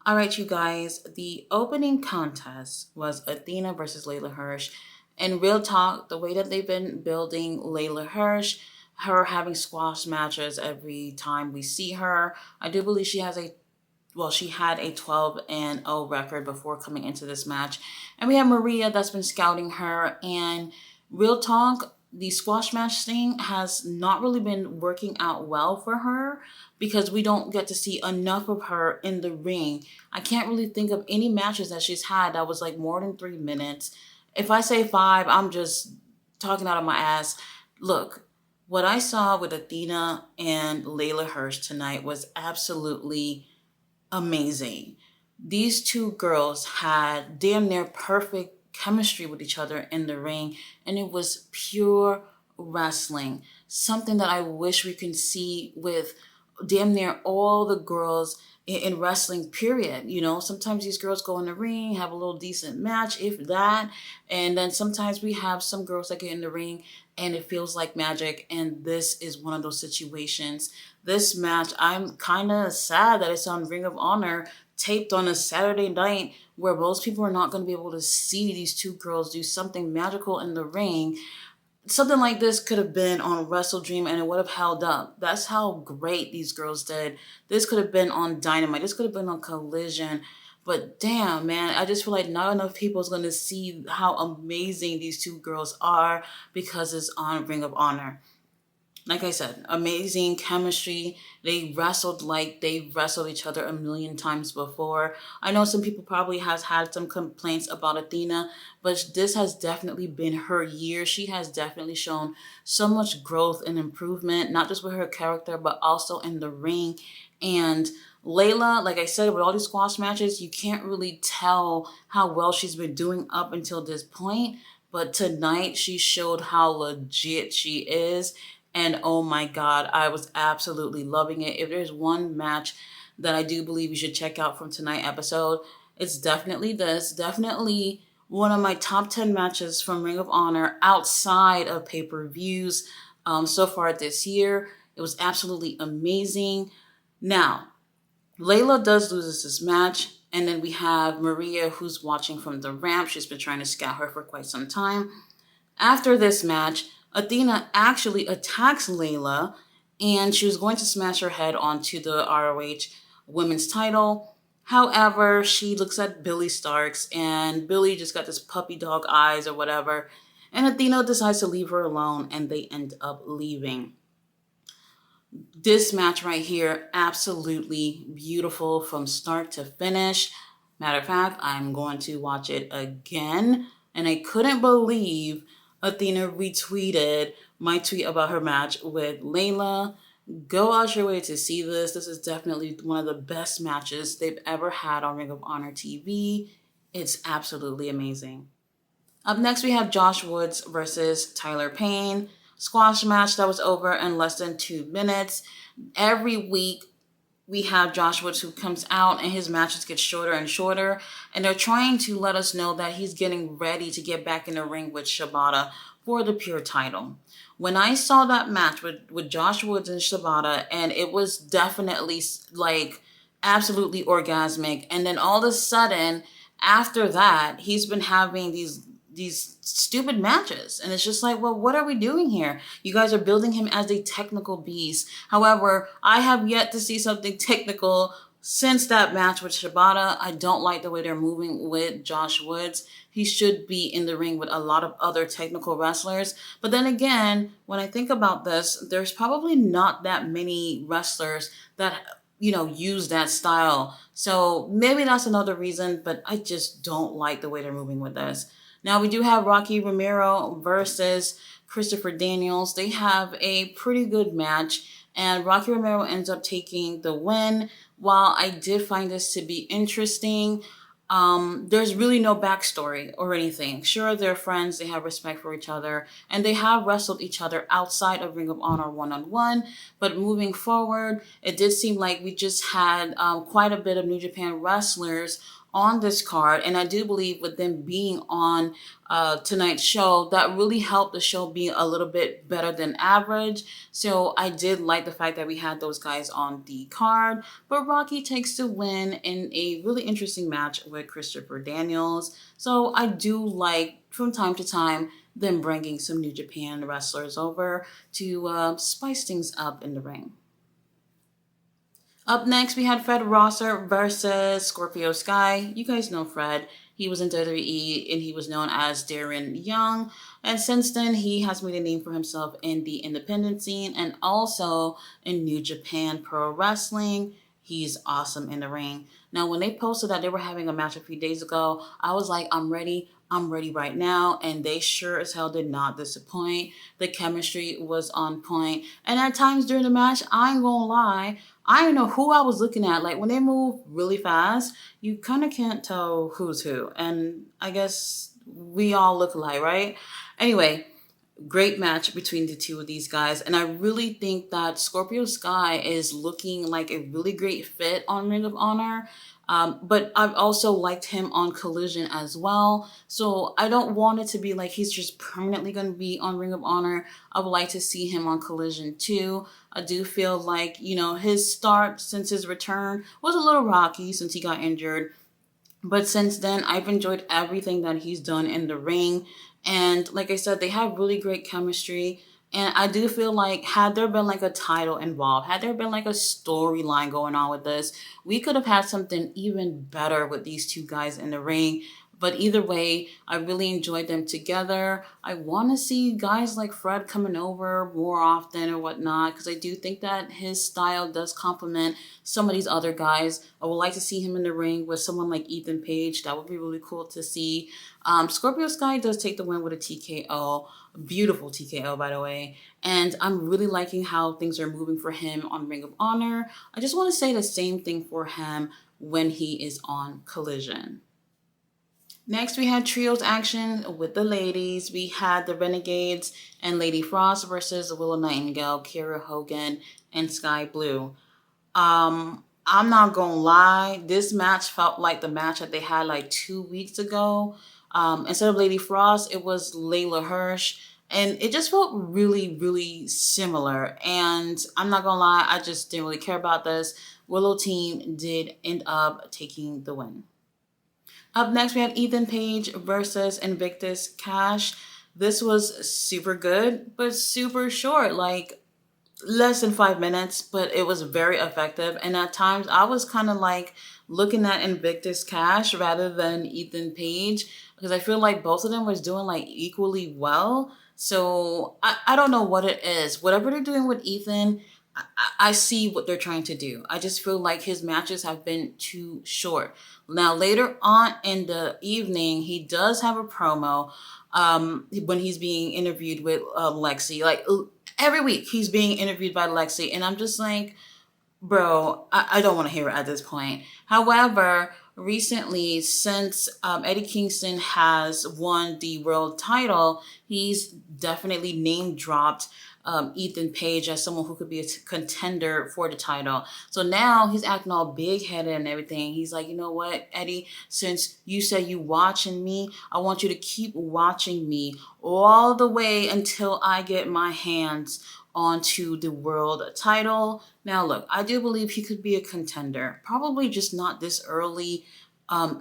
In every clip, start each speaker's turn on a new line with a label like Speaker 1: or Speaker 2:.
Speaker 1: All right, you guys, the opening contest was Athena versus Layla Hirsch. And real talk, the way that they've been building Layla Hirsch, her having squash matches every time we see her, I do believe she had a 12 and 0 record before coming into this match. And we have Maria that's been scouting her. And real talk, the squash match thing has not really been working out well for her because we don't get to see enough of her in the ring. I can't really think of any matches that she's had that was like more than 3 minutes. If I say five, I'm just talking out of my ass. Look, what I saw with Athena and Layla Hirsch tonight was absolutely amazing. These two girls had damn near perfect chemistry with each other in the ring, and it was pure wrestling. Something that I wish we can see with damn near all the girls in wrestling, period. You know, sometimes these girls go in the ring, have a little decent match, if that. And then sometimes we have some girls that get in the ring and it feels like magic. And this is one of those situations. This match, I'm kind of sad that it's on Ring of Honor, taped on a Saturday night where most people are not going to be able to see these two girls do something magical in the ring. Something like this could have been on Wrestle Dream and it would have held up. That's how great these girls did. This could have been on Dynamite. This could have been on Collision. But damn, man, I just feel like not enough people is going to see how amazing these two girls are because it's on Ring of Honor. Like I said, amazing chemistry. They wrestled like they've wrestled each other a million times before. I know some people probably has had some complaints about Athena, but this has definitely been her year. She has definitely shown so much growth and improvement, not just with her character, but also in the ring. And Layla, like I said, with all these squash matches, you can't really tell how well she's been doing up until this point. But tonight, she showed how legit she is. And oh my God, I was absolutely loving it. If there's one match that I do believe you should check out from tonight episode, it's definitely this. Definitely one of my top 10 matches from Ring of Honor outside of pay-per-views so far this year. It was absolutely amazing. Now, Layla does lose this match, and then we have Maria who's watching from the ramp. She's been trying to scout her for quite some time. After this match, Athena actually attacks Layla and she was going to smash her head onto the ROH women's title. However, she looks at Billy Starks and Billy just got this puppy dog eyes or whatever. And Athena decides to leave her alone and they end up leaving. This match right here, absolutely beautiful from start to finish. Matter of fact, I'm going to watch it again. And I couldn't believe Athena retweeted my tweet about her match with Layla. Go out your way to see this. This is definitely one of the best matches they've ever had on Ring of Honor TV. It's absolutely amazing. Up next, we have Josh Woods versus Tyler Payne. Squash match that was over in less than 2 minutes. Every week, we have Josh Woods who comes out and his matches get shorter and shorter. And they're trying to let us know that he's getting ready to get back in the ring with Shibata for the pure title. When I saw that match with Josh Woods and Shibata, and it was definitely like absolutely orgasmic. And then all of a sudden, after that, he's been having these stupid matches. And it's just like, well, what are we doing here? You guys are building him as a technical beast. However, I have yet to see something technical since that match with Shibata. I don't like the way they're moving with Josh Woods. He should be in the ring with a lot of other technical wrestlers. But then again, when I think about this, there's probably not that many wrestlers that use that style. So maybe that's another reason, but I just don't like the way they're moving with this. Now we do have Rocky Romero versus Christopher Daniels. They have a pretty good match, and Rocky Romero ends up taking the win. While I did find this to be interesting, there's really no backstory or anything. Sure, they're friends, they have respect for each other, and they have wrestled each other outside of Ring of Honor one-on-one. But moving forward, it did seem like we just had quite a bit of New Japan wrestlers on this card. And I do believe with them being on tonight's show, that really helped the show be a little bit better than average. So I did like the fact that we had those guys on the card. But Rocky takes the win in a really interesting match with Christopher Daniels. So I do like, from time to time, them bringing some New Japan wrestlers over to spice things up in the ring. Up next, we had Fred Rosser versus Scorpio Sky. You guys know Fred. He was in WWE and he was known as Darren Young. And since then, he has made a name for himself in the independent scene and also in New Japan Pro Wrestling. He's awesome in the ring. Now, when they posted that they were having a match a few days ago, I was like, I'm ready. I'm ready right now. And they sure as hell did not disappoint. The chemistry was on point. And at times during the match, I ain't gonna lie, I didn't know who I was looking at. Like when they move really fast, you kind of can't tell who's who. And I guess we all look alike, right? Anyway, great match between the two of these guys. And I really think that Scorpio Sky is looking like a really great fit on Ring of Honor. But I've also liked him on Collision as well. So I don't want it to be like he's just permanently going to be on Ring of Honor. I would like to see him on Collision too. I do feel like, his start since his return was a little rocky since he got injured. But since then, I've enjoyed everything that he's done in the ring. And like I said, they have really great chemistry. And I do feel like had there been like a title involved, had there been like a storyline going on with this, we could have had something even better with these two guys in the ring. But either way, I really enjoyed them together. I want to see guys like Fred coming over more often or whatnot, because I do think that his style does complement some of these other guys. I would like to see him in the ring with someone like Ethan Page. That would be really cool to see. Scorpio Sky does take the win with a TKO. Beautiful TKO, by the way. And I'm really liking how things are moving for him on Ring of Honor. I just want to say the same thing for him when he is on Collision. Next, we had trios action with the ladies. We had the Renegades and Lady Frost versus Willow Nightingale, Kiera Hogan, and Sky Blue. I'm not gonna lie, this match felt like the match that they had like 2 weeks ago. Instead of Lady Frost, it was Layla Hirsch. And it just felt really, really similar. And I'm not gonna lie, I just didn't really care about this. Willow team did end up taking the win. Up next, we have Ethan Page versus Invictus Cash. This was super good, but super short, like less than 5 minutes, but it was very effective. And at times, I was kind of like looking at Invictus Cash rather than Ethan Page, because I feel like both of them was doing like equally well. So I don't know what it is. Whatever they're doing with Ethan, I see what they're trying to do. I just feel like his matches have been too short. Now, later on in the evening, he does have a promo when he's being interviewed with Lexi. Like every week, he's being interviewed by Lexi. And I'm just like, bro, I don't want to hear it at this point. However, recently, since Eddie Kingston has won the world title, he's definitely name dropped Ethan Page as someone who could be a contender for the title. So now he's acting all big headed and everything. He's like, you know what, Eddie, since you said you watching me, I want you to keep watching me all the way until I get my hands onto the world title. Now, look, I do believe he could be a contender, probably just not this early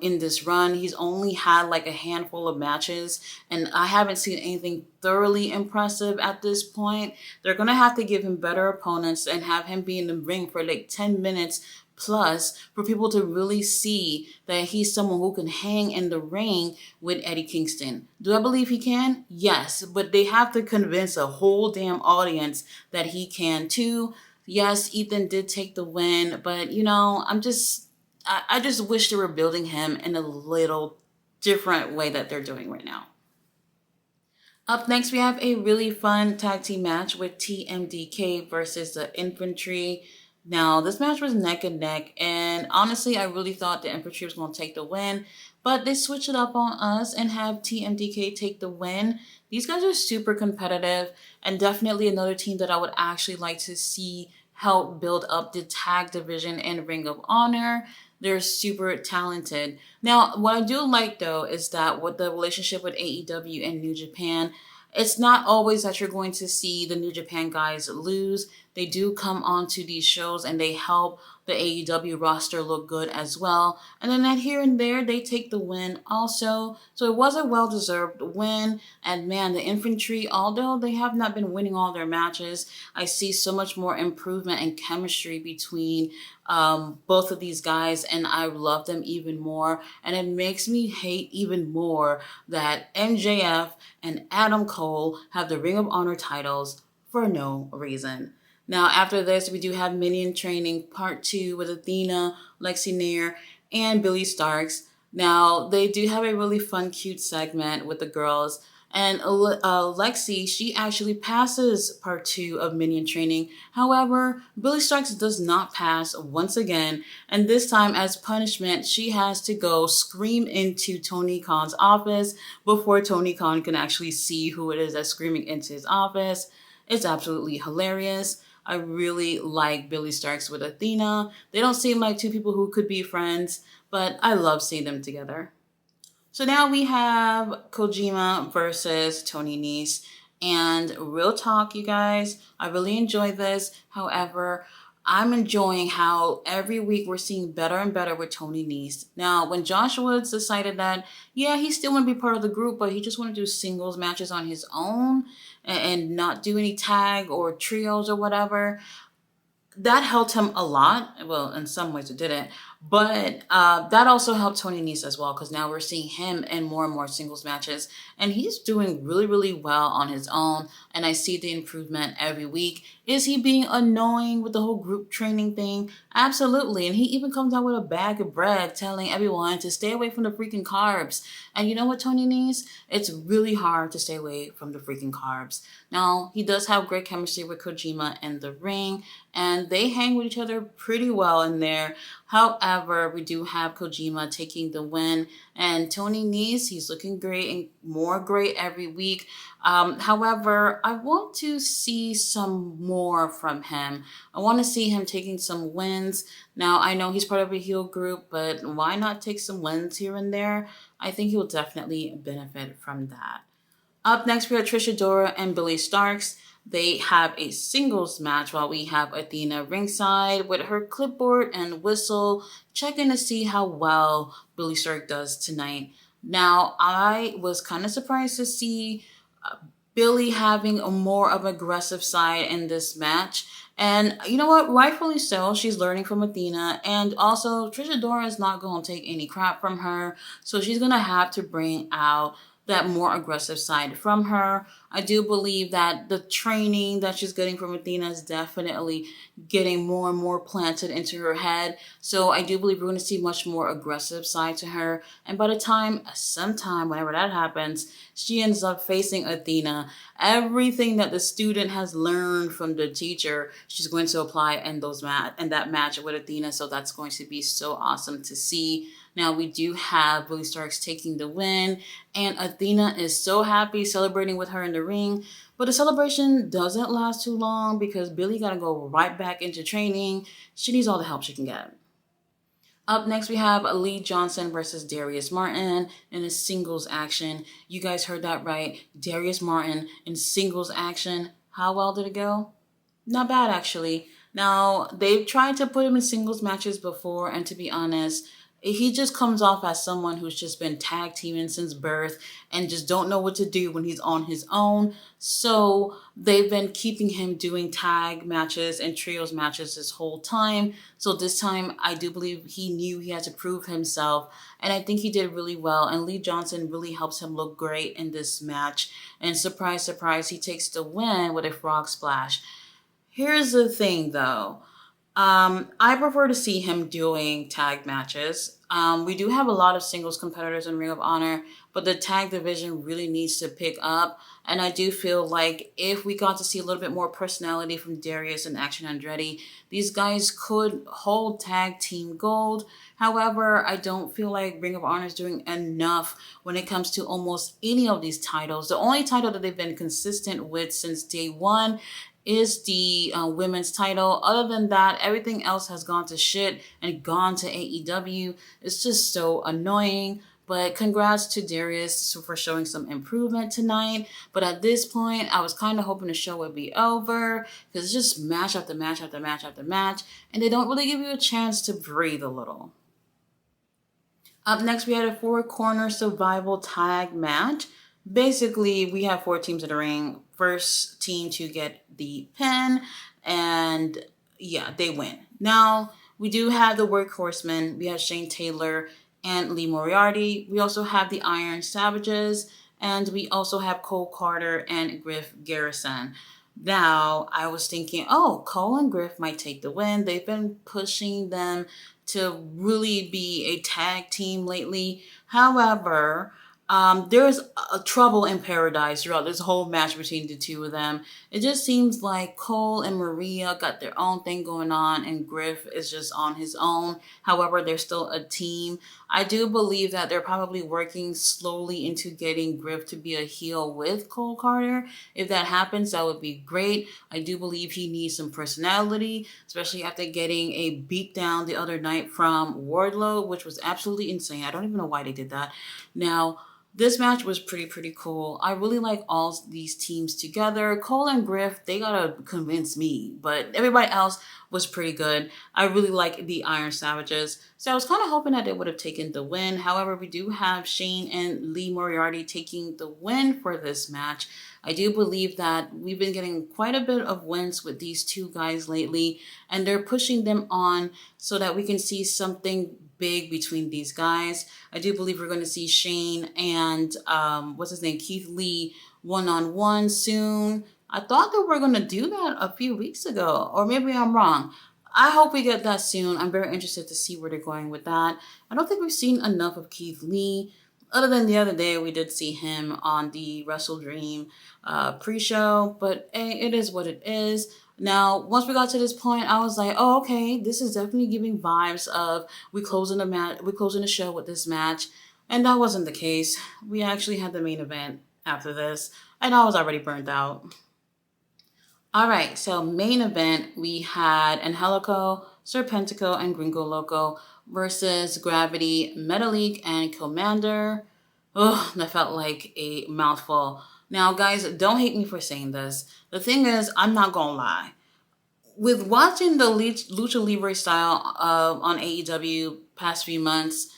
Speaker 1: in this run. He's only had like a handful of matches, and I haven't seen anything thoroughly impressive at this point. They're going to have to give him better opponents and have him be in the ring for like 10 minutes plus for people to really see that he's someone who can hang in the ring with Eddie Kingston. Do I believe he can? Yes, but they have to convince a whole damn audience that he can too. Yes, Ethan did take the win, but I just wish they were building him in a little different way that they're doing right now. Up next, we have a really fun tag team match with TMDK versus the Infantry. Now, this match was neck and neck, and honestly, I really thought the Infantry was going to take the win, but they switched it up on us and have TMDK take the win. These guys are super competitive, and definitely another team that I would actually like to see help build up the tag division in Ring of Honor. They're super talented. Now, what I do like though is that with the relationship with AEW and New Japan, it's not always that you're going to see the New Japan guys lose. They do come onto these shows and they help the AEW roster look good as well. And then at here and there, they take the win also. So it was a well deserved win. And man, the infantry, although they have not been winning all their matches, I see so much more improvement and chemistry between both of these guys, and I love them even more. And it makes me hate even more that MJF and Adam Cole have the Ring of Honor titles for no reason. Now, after this, we do have Minion Training Part 2 with Athena, Lexi Nair, and Billy Starks. Now, they do have a really fun, cute segment with the girls. And Lexi, she actually passes part 2 of Minion Training. However, Billy Starks does not pass once again. And this time, as punishment, she has to go scream into Tony Khan's office before Tony Khan can actually see who it is that's screaming into his office. It's absolutely hilarious. I really like Billy Starks with Athena. They don't seem like two people who could be friends, but I love seeing them together. So now we have Kojima versus Tony Nese. And real talk, you guys, I really enjoy this. However, I'm enjoying how every week we're seeing better and better with Tony Nese. Now, when Josh Woods decided that, yeah, he still want to be part of the group, but he just want to do singles matches on his own and not do any tag or trios or whatever, that helped him a lot. Well, in some ways it didn't, but that also helped Tony Nese as well because now we're seeing him in more and more singles matches, and he's doing really, really well on his own. And I see the improvement every week. Is he being annoying with the whole group training thing? Absolutely. And he even comes out with a bag of bread telling everyone to stay away from the freaking carbs. And you know what, Tony Nese? It's really hard to stay away from the freaking carbs. Now, he does have great chemistry with Kojima in the ring, and they hang with each other pretty well in there. However, we do have Kojima taking the win, and Tony Nese, he's looking great and more great every week. However, I want to see some more from him. I want to see him taking some wins. Now, I know he's part of a heel group, but why not take some wins here and there? I think he'll definitely benefit from that. Up next, we have Trish Adora and Billy Starks. They have a singles match while we have Athena ringside with her clipboard and whistle, checking to see how well Billy Stark does tonight. Now, I was kind of surprised to see Billy having a more of an aggressive side in this match. And you know what? Rightfully so. She's learning from Athena. And also, Trisha Dora is not going to take any crap from her. So she's going to have to bring out that more aggressive side from her. I do believe that the training that she's getting from Athena is definitely getting more and more planted into her head. So I do believe we're going to see much more aggressive side to her. And by the time, sometime, whenever that happens, she ends up facing Athena. Everything that the student has learned from the teacher, she's going to apply in that match with Athena. So that's going to be so awesome to see. Now we do have Billy Starks taking the win, and Athena is so happy celebrating with her in the ring. But the celebration doesn't last too long because Billy got to go right back into training. She needs all the help she can get. Up next, we have Lee Johnson versus Darius Martin in a singles action. You guys heard that right. Darius Martin in singles action. How well did it go? Not bad, actually. Now, they've tried to put him in singles matches before, and to be honest, he just comes off as someone who's just been tag teaming since birth and just don't know what to do when he's on his own. So they've been keeping him doing tag matches and trios matches this whole time. So this time, I do believe he knew he had to prove himself. And I think he did really well. And Lee Johnson really helps him look great in this match. And surprise, surprise, he takes the win with a frog splash. Here's the thing, though. I prefer to see him doing tag matches. We do have a lot of singles competitors in Ring of Honor, but the tag division really needs to pick up. And I do feel like if we got to see a little bit more personality from Darius and Action Andretti, these guys could hold tag team gold. However, I don't feel like Ring of Honor is doing enough when it comes to almost any of these titles. The only title that they've been consistent with since day one is the women's title. Other than that, everything else has gone to shit and gone to AEW. It's just so annoying. But congrats to Darius for showing some improvement tonight. But at this point, I was kind of hoping the show would be over because it's just match after match after match after match, and they don't really give you a chance to breathe a little. Up next, we had a four-corner survival tag match. Basically, we have four teams in the ring. First team to get the pin, and yeah, they win. Now, we do have the workhorsemen. We have Shane Taylor and Lee Moriarty. We also have the Iron Savages, and we also have Cole Carter and Griff Garrison. Now, I was thinking, oh, Cole and Griff might take the win. They've been pushing them to really be a tag team lately. However, there's a trouble in paradise throughout this whole match between the two of them. It just seems like Cole and Maria got their own thing going on, and Griff is just on his own. However, they're still a team. I do believe that they're probably working slowly into getting Griff to be a heel with Cole Carter. If that happens, that would be great. I do believe he needs some personality, especially after getting a beatdown the other night from Wardlow, which was absolutely insane. I don't even know why they did that. Now, this match was pretty cool. I really like all these teams together. Cole and Griff, they gotta convince me, but everybody else was pretty good. I really like the Iron Savages. So I was kind of hoping that they would have taken the win. However, we do have Shane and Lee Moriarty taking the win for this match. I do believe that we've been getting quite a bit of wins with these two guys lately, and they're pushing them on so that we can see something big between these guys. I do believe we're going to see Shane and Keith Lee one-on-one soon. I thought that we were going to do that a few weeks ago, or maybe I'm wrong. I hope we get that soon. I'm very interested to see where they're going with that. I don't think we've seen enough of Keith Lee. Other than the other day, we did see him on the Wrestle Dream pre-show, but it is what it is. Now, once we got to this point, I was like, oh, okay, this is definitely giving vibes of we're closing the show with this match. And that wasn't the case. We actually had the main event after this, and I was already burnt out. All right, so main event, we had Angelico, Serpentico, and Gringo Loco versus Gravity, Metalik, and Commander. Ugh, that felt like a mouthful. Now, guys, don't hate me for saying this. The thing is, I'm not gonna lie. With watching the Lucha Libre style on AEW past few months,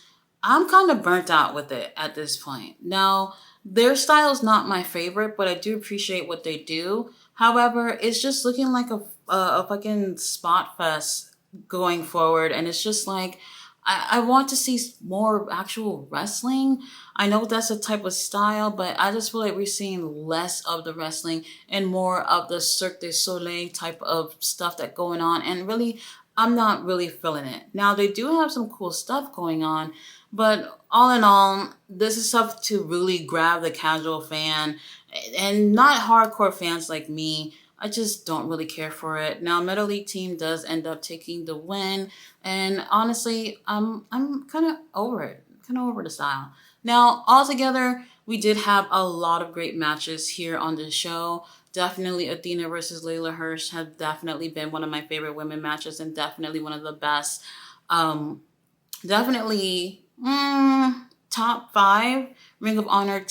Speaker 1: I'm kind of burnt out with it at this point. Now, their style is not my favorite, but I do appreciate what they do. However, it's just looking like a fucking spot fest going forward, and it's just like I want to see more actual wrestling. I know that's a type of style, but I just feel like we're seeing less of the wrestling and more of the Cirque du Soleil type of stuff that's going on. And really, I'm not really feeling it. Now, they do have some cool stuff going on, but all in all, this is stuff to really grab the casual fan and not hardcore fans like me. I just don't really care for it. Now, Metal League team does end up taking the win, and honestly, I'm kind of over it, kind of over the style. Now, altogether, we did have a lot of great matches here on the show. Definitely Athena versus Layla Hirsch have definitely been one of my favorite women matches, and definitely one of the best. Definitely top 5 Ring of Honor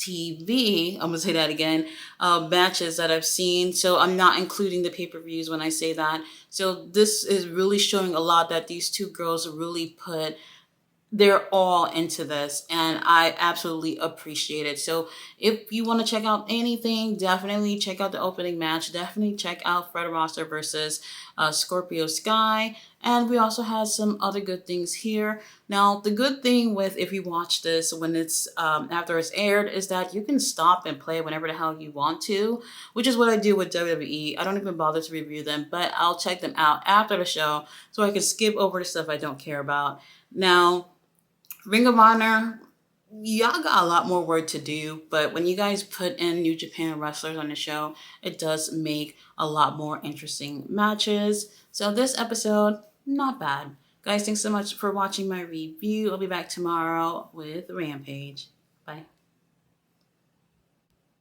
Speaker 1: I'm going to say that again, matches that I've seen. So I'm not including the pay-per-views when I say that. So this is really showing a lot that these two girls really put their all into this, and I absolutely appreciate it. So if you want to check out anything, definitely check out the opening match. Definitely check out Fred Rosser versus Scorpio Sky. And we also had some other good things here. Now, the good thing with if you watch this when it's after it's aired is that you can stop and play whenever the hell you want to, which is what I do with WWE. I don't even bother to review them, but I'll check them out after the show so I can skip over the stuff I don't care about. Now, Ring of Honor, y'all got a lot more work to do, but when you guys put in New Japan wrestlers on the show, it does make a lot more interesting matches. So this episode, not bad. Guys, thanks so much for watching my review. I'll be back tomorrow with Rampage.